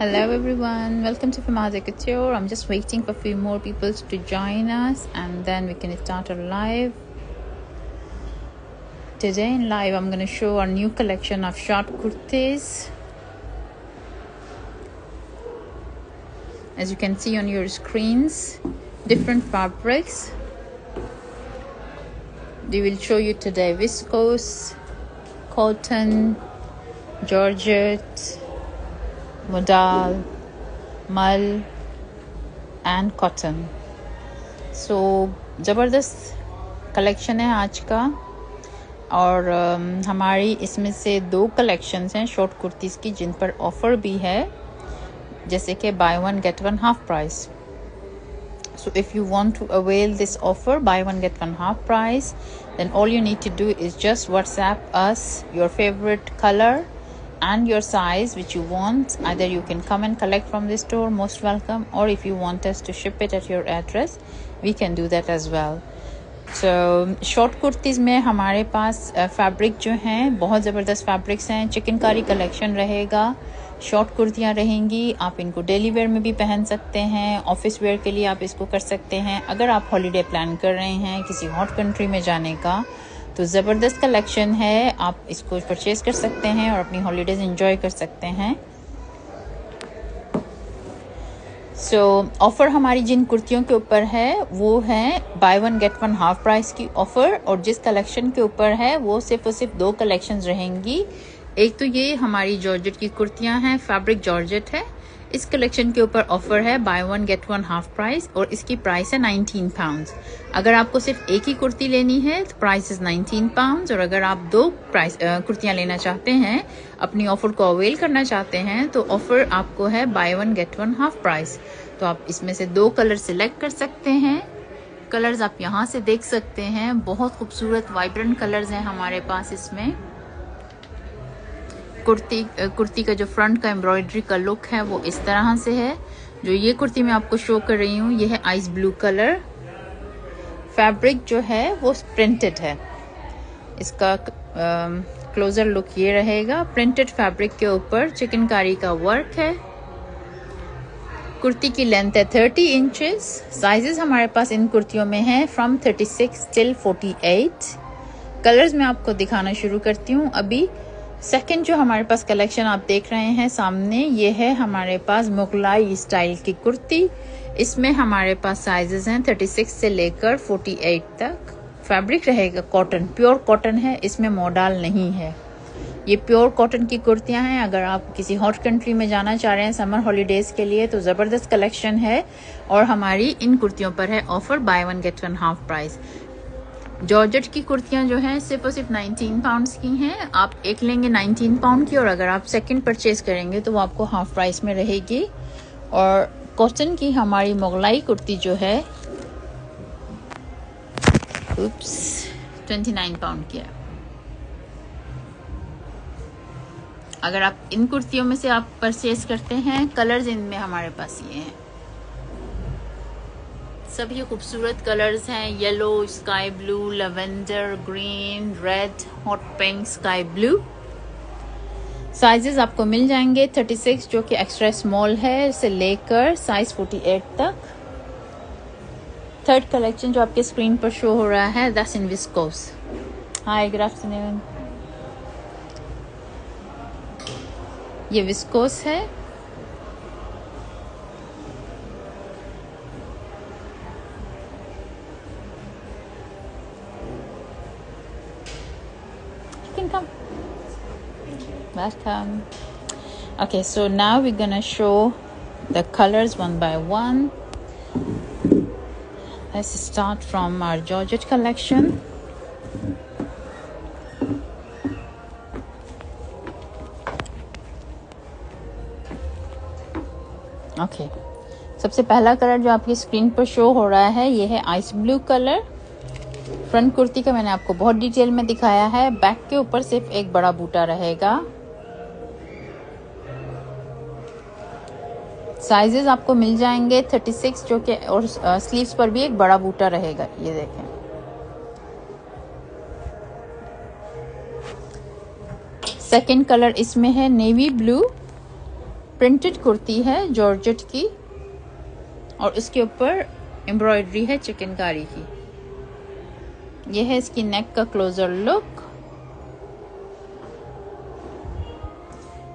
Hello everyone, welcome to Famaza Couture. I'm just waiting for a few more people to join us and then we can start our live. Today in live I'm going to show our new collection of short kurtis. As you can see on your screens, different fabrics. We will show you today viscose, cotton, georgette, modal, mull and cotton. So ज़बरदस्त collection है आज का और हमारी इसमें से 2 collections हैं short kurtis की जिन पर ऑफ़र भी है, जैसे कि buy one get one half price. So if you want to avail this offer, buy one get one half price, then all you need to do is just WhatsApp us your favorite color and your size which you want. Either you can come and collect from the store, most welcome, or if you want us to ship it at your address, we can do that as well. So short kurtis में हमारे पास fabric जो हैं बहुत ज़बरदस्त fabrics हैं. Chikankari collection रहेगा, short कुर्तियाँ रहेंगी. आप इनको डेली वेयर में भी पहन सकते हैं, ऑफिस वेयर के लिए आप इसको कर सकते हैं. अगर आप हॉलीडे प्लान कर रहे हैं किसी हॉट कंट्री में जाने का तो ज़बरदस्त कलेक्शन है, आप इसको परचेज़ कर सकते हैं और अपनी हॉलीडेज़ एंजॉय कर सकते हैं. सो ऑफ़र हमारी जिन कुर्तियों के ऊपर है वो है by one get one half price की ऑफ़र, और जिस कलेक्शन के ऊपर है वो सिर्फ और सिर्फ 2 कलेक्शंस रहेंगी. एक तो ये हमारी जॉर्जेट की कुर्तियां हैं, फैब्रिक जॉर्जेट है. इस कलेक्शन के ऊपर ऑफर है by one get one half price और इसकी प्राइस है 19 पाउंड्स. अगर आपको सिर्फ एक ही कुर्ती लेनी है तो प्राइस इज 19 पाउंड्स, और अगर आप 2 कुर्तियां लेना चाहते हैं, अपनी ऑफर को अवेल करना चाहते हैं, तो ऑफर आपको है by one get one half price. तो आप इसमें से 2 कलर सिलेक्ट कर सकते हैं. कलर्स आप यहाँ से देख सकते हैं, बहुत खूबसूरत वाइब्रेंट कलर्स हैं हमारे पास इसमें. कुर्ती का जो फ्रंट का एम्ब्रॉयडरी का लुक है वो इस तरह से है. जो ये कुर्ती मैं आपको शो कर रही हूँ ये है आइस ब्लू कलर. फैब्रिक जो है वो प्रिंटेड है. इसका क्लोजर लुक ये रहेगा. प्रिंटेड फैब्रिक के ऊपर चिकनकारी का वर्क है. कुर्ती की लेंथ है 30 इंचेस. साइजेस हमारे पास इन कुर्तियों में है फ्रॉम 36 टिल 48. कलर्स मैं आपको दिखाना शुरू करती हूँ अभी. सेकंड जो हमारे पास कलेक्शन आप देख रहे हैं सामने, ये है हमारे पास मुगलाई स्टाइल की कुर्ती. इसमें हमारे पास साइजेस हैं 36 से लेकर 48 तक. फैब्रिक रहेगा कॉटन, प्योर कॉटन है, इसमें मॉडल नहीं है. ये प्योर कॉटन की कुर्तियां हैं. अगर आप किसी हॉट कंट्री में जाना चाह रहे हैं समर हॉलीडेज के लिए तो ज़बरदस्त कलेक्शन है, और हमारी इन कुर्तियों पर है offer by one get one half price. Georgette की कुर्तियां जो हैं सिर्फ और सिर्फ 19 पाउंड्स की हैं. आप एक लेंगे 19 पाउंड की, और अगर आप सेकंड परचेज करेंगे तो वो आपको हाफ प्राइस में रहेगी. और कॉटन की हमारी मुगलाई कुर्ती जो है 29 पाउंड की है. अगर आप इन कुर्तियों में से आप परचेज करते हैं, कलर्स इनमें हमारे पास ये हैं, सभी खूबसूरत कलर्स हैं. Yellow, sky blue, lavender, green, red, hot pink, sky blue. Sizes आपको मिल जाएंगे 36 जो कि एक्स्ट्रा स्मॉल है से लेकर साइज 48 तक. थर्ड कलेक्शन जो आपके स्क्रीन पर शो हो रहा है that's in viscose. Hi, good afternoon. ये विस्कोस है. Come. Welcome. Okay, so now we're gonna show the colors one by one. Let's start from our Georgette collection. Okay, सबसे पहला कलर जो आपकी स्क्रीन पर शो हो रहा है ये है ice blue colour. Front kurti का मैंने आपको बहुत डिटेल में दिखाया है. बैक के ऊपर सिर्फ एक बड़ा बूटा रहेगा. साइजेस आपको मिल जाएंगे 36 जो कि, और स्लीव्स पर भी एक बड़ा बूटा रहेगा. ये देखें, सेकंड कलर इसमें है नेवी ब्लू. प्रिंटेड कुर्ती है जॉर्जेट की और उसके ऊपर एम्ब्रॉयडरी है चिकनकारी की। यह है इसकी नेक का क्लोजर लुक।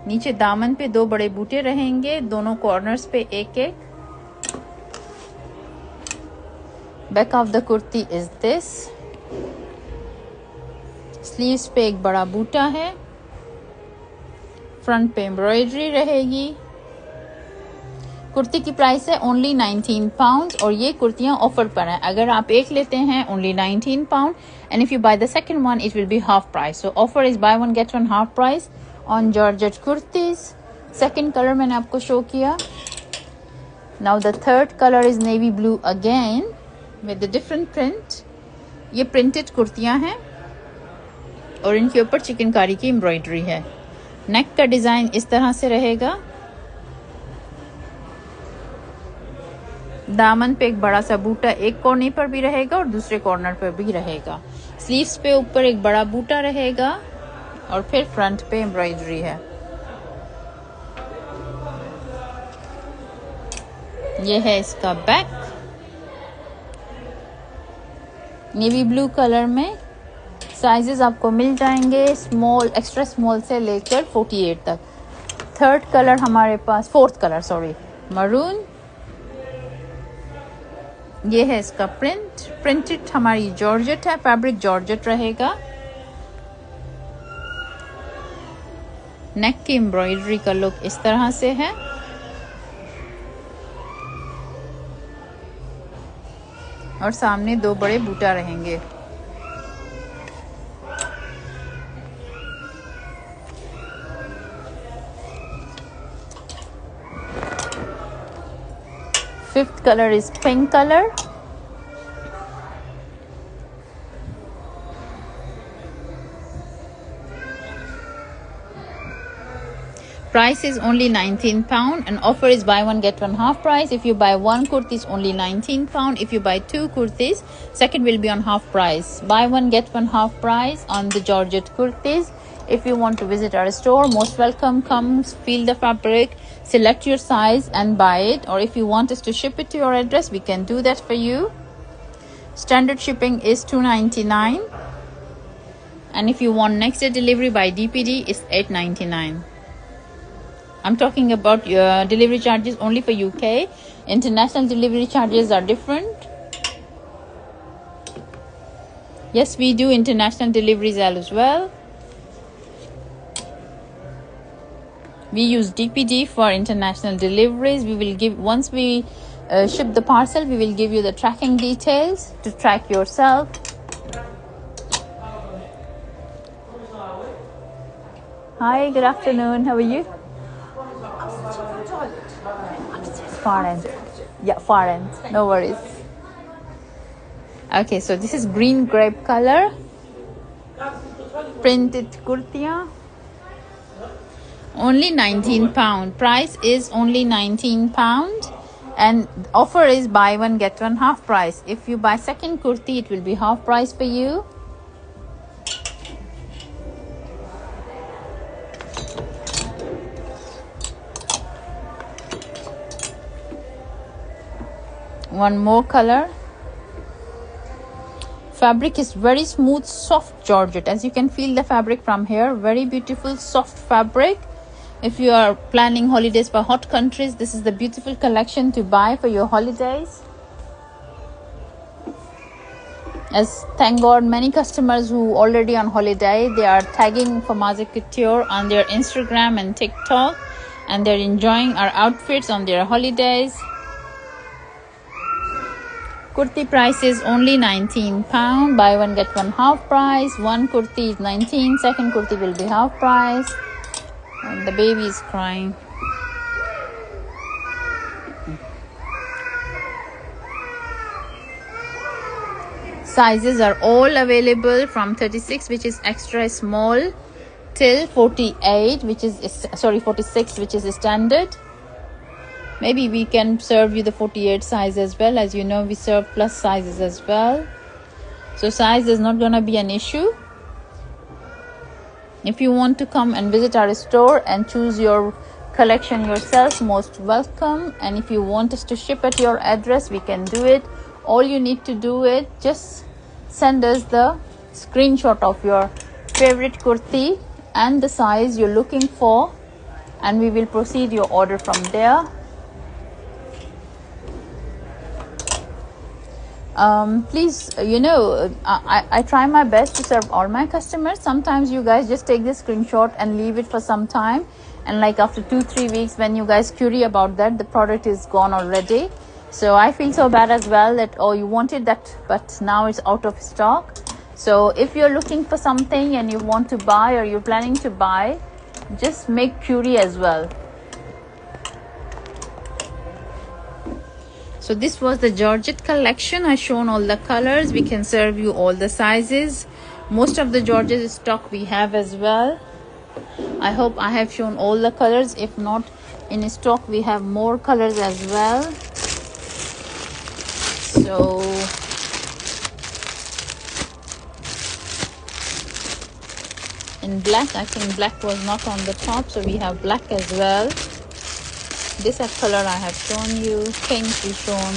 नीचे दामन पे 2 बड़े बूटे रहेंगे, दोनों कॉर्नर्स पे एक एक। Back of the kurti is this. Sleeves पे एक बड़ा बूटा है, फ्रंट पे एम्ब्रॉयडरी रहेगी। कुर्ती की प्राइस है ओनली 19 पाउंड और ये कुर्तियां ऑफर पर हैं। अगर आप एक लेते हैं only 19 pound and if you by the second one it will be half price. So offer is by one get one half price on georgette kurtis. Second colour मैंने आपको शो किया। Now the third colour is navy blue again with the different print. ये printed कुर्तियां हैं और इनके ऊपर चिकनकारी की एम्ब्रॉयडरी है। नेक का डिजाइन इस तरह से रहेगा। दामन पे एक बड़ा सा बूटा एक कोने पर भी रहेगा और दूसरे कॉर्नर पर भी रहेगा। स्लीव्स पे ऊपर एक बड़ा बूटा रहेगा और फिर फ्रंट पे एम्ब्रॉयडरी है। यह है इसका बैक। नेवी ब्लू कलर में साइजेस आपको मिल जाएंगे स्मॉल, एक्स्ट्रा स्मॉल से लेकर 48 तक। थर्ड कलर हमारे पास, फोर्थ कलर सॉरी, मरून। ये है इसका प्रिंटेड हमारी जॉर्जेट है, फैब्रिक जॉर्जेट रहेगा। नेक की एम्ब्रॉयडरी का लुक इस तरह से है। और सामने 2 बड़े बूटा रहेंगे। Fifth color is pink color. Price is only 19 pound and offer is buy one get one half price. If you buy one kurti is only 19 pound. If you buy 2 kurtis, second will be on half price. Buy one get one half price on the Georgette kurtis. If you want to visit our store, most welcome. Come feel the fabric, select your size and buy it. Or if you want us to ship it to your address, we can do that for you. Standard shipping is $2.99 and if you want next day delivery by DPD it's $8.99. I'm talking about your delivery charges only for UK. International delivery charges are different. Yes, we do international deliveries as well. We use DPD for international deliveries. We will give, once we ship the parcel, we will give you the tracking details to track yourself. Hi, good afternoon. How are you? Far end. Yeah, far end. No worries. Okay, so this is green grape color. Printed kurtiya. Only 19 pound. Price is only 19 pound and offer is buy one get one half price. If you buy second kurti it will be half price for you. One more color. Fabric is very smooth, soft Georgette. As you can feel the fabric from here, very beautiful soft fabric. If you are planning holidays for hot countries, this is the beautiful collection to buy for your holidays. As thank God, many customers who already on holiday, they are tagging Famaza Couture on their Instagram and TikTok and they're enjoying our outfits on their holidays. Kurti price is only 19 pound. Buy one get one half price. One kurti is 19. Second kurti will be half price. And the baby is crying. Sizes are all available from 36, which is extra small, till 48, which is 46, which is standard. Maybe we can serve you the 48 size as well. As you know, we serve plus sizes as well. So size is not gonna be an issue. If you want to come and visit our store and choose your collection yourself, most welcome. And if you want us to ship at your address, we can do it. All you need to do is just send us the screenshot of your favorite kurti and the size you're looking for, and we will proceed your order from there. Please, I try my best to serve all my customers. Sometimes you guys just take this screenshot and leave it for some time, and like after 2-3 weeks, when you guys query about that, the product is gone already. So I feel so bad as well that, oh, you wanted that, but now it's out of stock. So if you're looking for something and you want to buy, or you're planning to buy, just make query as well. So this was the Georgette collection. I shown all the colors. We can serve you all the sizes. Most of the Georgette stock we have as well. I hope I have shown all the colors. If not, in stock we have more colors as well. So in black, I think black was not on the top, so we have black as well. This color I have shown you, pink we shown,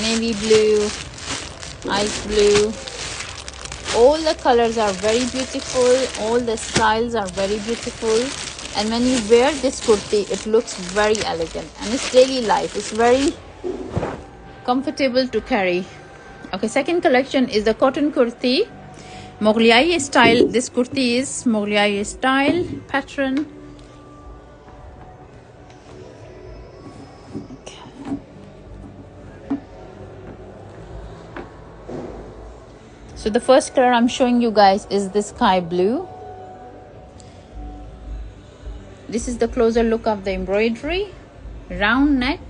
navy blue, ice blue. All the colors are very beautiful, all the styles are very beautiful, and when you wear this kurti, it looks very elegant, and it's daily life. It's very comfortable to carry. Okay, second collection is the cotton kurti, Mughlai style. This kurti is Mughlai style pattern. So the first color I'm showing you guys is the sky blue. This is the closer look of the embroidery. Round neck.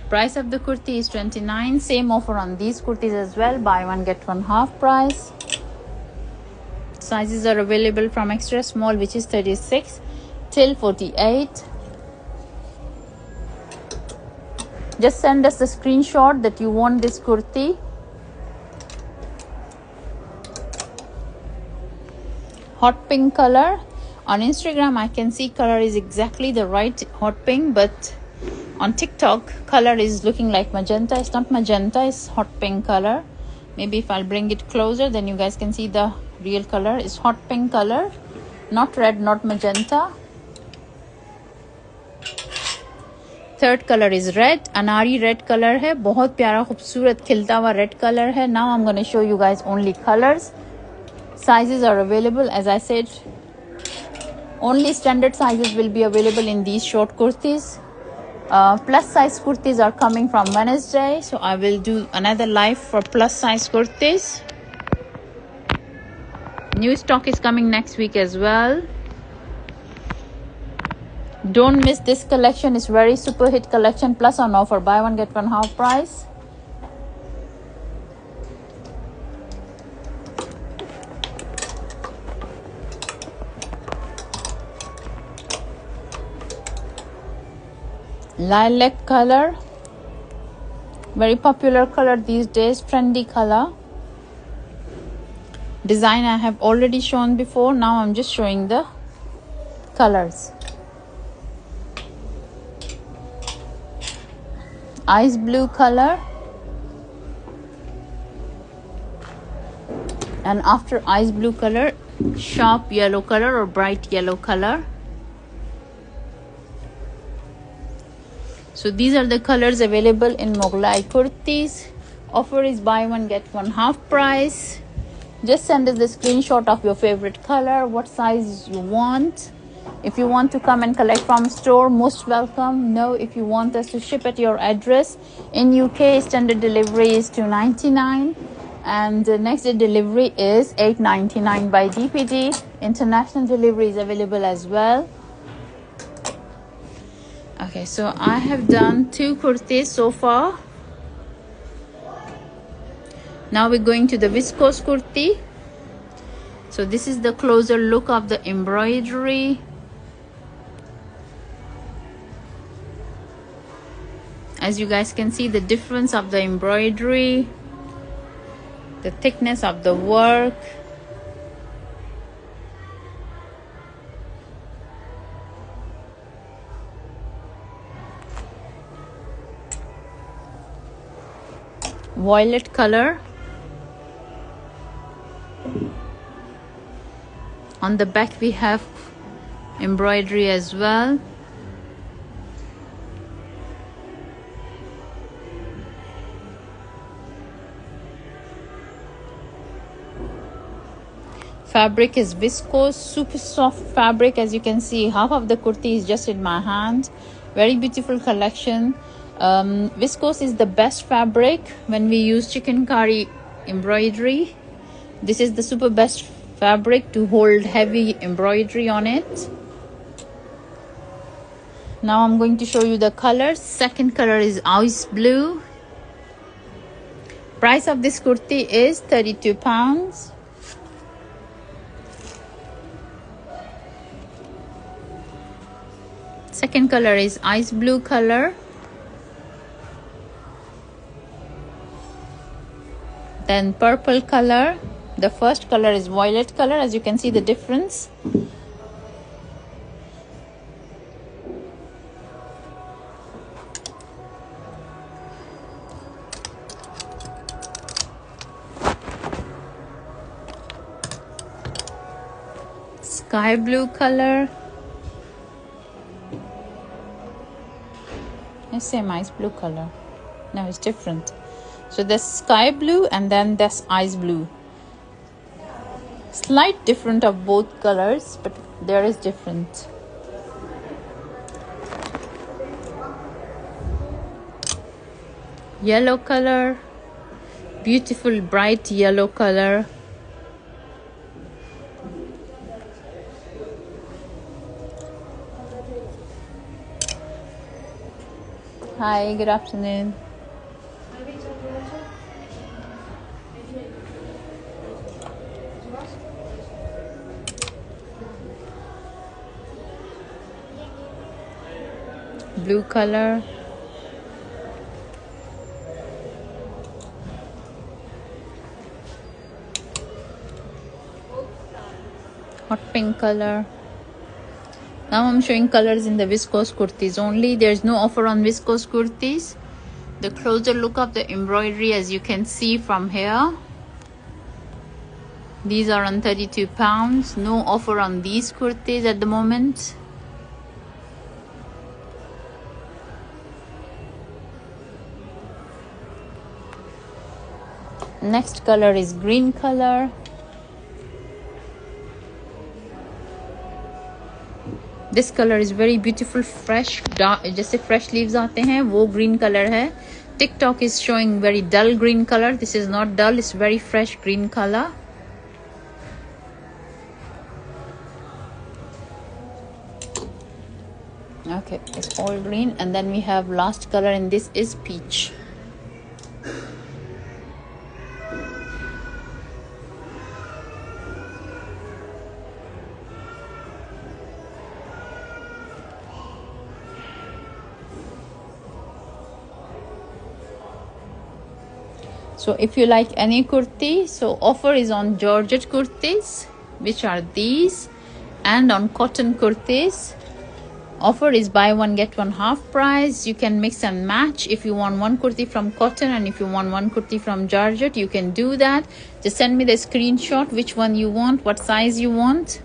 Price of the kurti is 29. Same offer on these kurtis as well. Buy one get one half price. Sizes are available from extra small, which is 36 till 48. Just send us a screenshot that you want this kurti. Hot pink color. On Instagram I can see color is exactly the right hot pink, but on TikTok color is looking like magenta. It's not magenta, it's hot pink color. Maybe if I'll bring it closer, then you guys can see the real color is hot pink color, not red, not magenta. Third color is red, anari red color है, बहुत प्यारा खूबसूरत खिलता हुआ red color है. Now I'm going to show you guys only colors. Sizes are available, as I said. Only standard sizes will be available in these short kurtis. Plus size kurtis are coming from Wednesday, so I will do another live for plus size kurtis. New stock is coming next week as well. Don't miss this collection. It's very super hit collection, plus on offer. Buy one get one half price. Lilac color, very popular color these days, trendy color. Design I have already shown before. Now I'm just showing the colors. Ice blue color, and after ice blue color, sharp yellow color or bright yellow color. So these are the colors available in Mughlai kurtis. Offer is buy one get one half price. Just send us the screenshot of your favorite color, what size you want. If you want to come and collect from store, most welcome. No, if you want us to ship at your address. In UK, standard delivery is $2.99, and the next day delivery is $8.99 by DPD. International delivery is available as well. Okay, so I have done 2 kurtis so far. Now we're going to the viscose kurti. So this is the closer look of the embroidery. As you guys can see the difference of the embroidery, the thickness of the work. Violet color. On the back we have embroidery as well. Fabric is viscose, super soft fabric. As you can see, half of the kurti is just in my hand. Very beautiful collection. Viscose is the best fabric when we use chikankari embroidery. This is the super best fabric to hold heavy embroidery on it. Now I'm going to show you the colors. Second color is ice blue. Price of this kurti is 32 pounds. Second color is ice blue color. Then purple color. The first color is violet color. As you can see the difference. Sky blue color. It's same ice blue color. No, it's different. So there's sky blue and then there's ice blue. Slight different of both colors, but there is different. Yellow color. Beautiful bright yellow color. Hi, good afternoon. Blue color. Hot pink color. Now I'm showing colors in the viscose kurtis only. There's no offer on viscose kurtis. The closer look of the embroidery, as you can see from here. These are on 32 pounds. No offer on these kurtis at the moment. Next color is green color. This color is very beautiful, fresh, dark, जैसे fresh leaves आते हैं वो green color है. TikTok is showing very dull green color. This is not dull, it's very fresh green color. Okay, it's all green, and then we have last color, and this is peach. So if you like any kurti, so offer is on Georgette kurtis, which are these, and on cotton kurtis. Offer is buy one get one half price. You can mix and match. If you want one kurti from cotton and if you want one kurti from Georgette, you can do that. Just send me the screenshot which one you want, what size you want.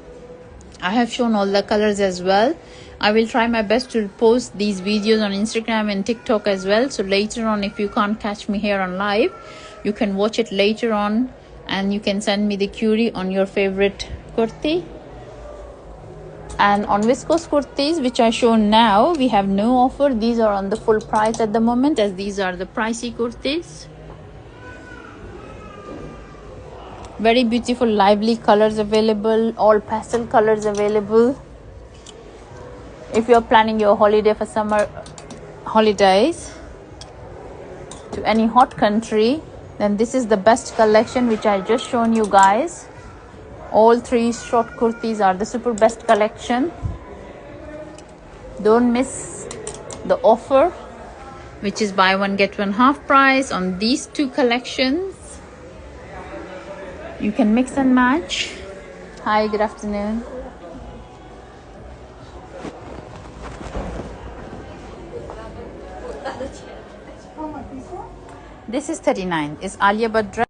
I have shown all the colors as well. I will try my best to post these videos on Instagram and TikTok as well. So later on, if you can't catch me here on live, you can watch it later on and you can send me the query on your favorite kurti. And on viscose kurtis, which I show now, we have no offer. These are on the full price at the moment, as these are the pricey kurtis. Very beautiful lively colors available, all pastel colors available. If you're planning your holiday for summer holidays to any hot country, then this is the best collection which I just shown you guys. All three short kurtis are the super best collection. Don't miss the offer. which is buy one get one half price on these two collections. You can mix and match. Hi, good afternoon. This is 39. Is Alia Bhatt dress?